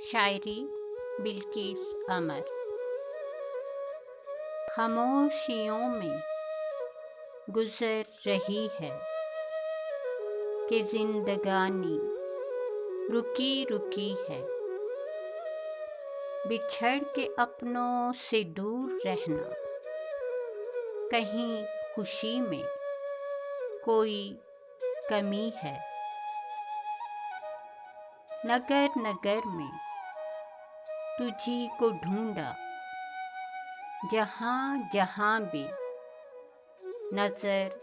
शायरी बिल्किस अमर। खामोशियों में गुजर रही है कि जिंदगानी रुकी रुकी है। बिछड़ के अपनों से दूर रहना, कहीं खुशी में कोई कमी है। नगर नगर में तुझी को ढूंढा, जहाँ जहाँ भी नजर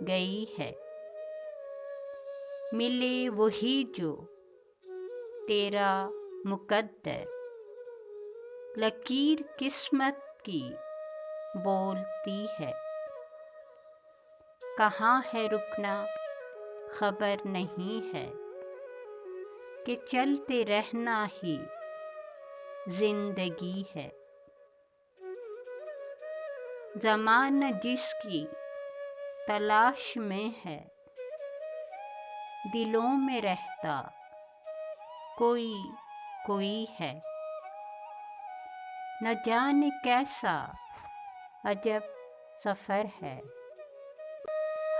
गई है। मिले वही जो तेरा मुकद्दर, लकीर किस्मत की बोलती है। कहाँ है रुकना खबर नहीं है, कि चलते रहना ही जिंदगी है। ज़माना जिसकी तलाश में है, दिलों में रहता कोई कोई है। न जाने कैसा अजब सफ़र है,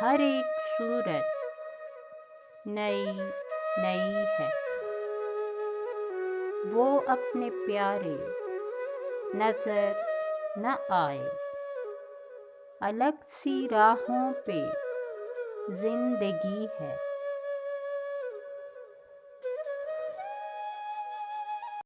हर एक सूरत नई नई है। वो अपने प्यारे नजर न आए, अलग सी राहों पे जिंदगी है।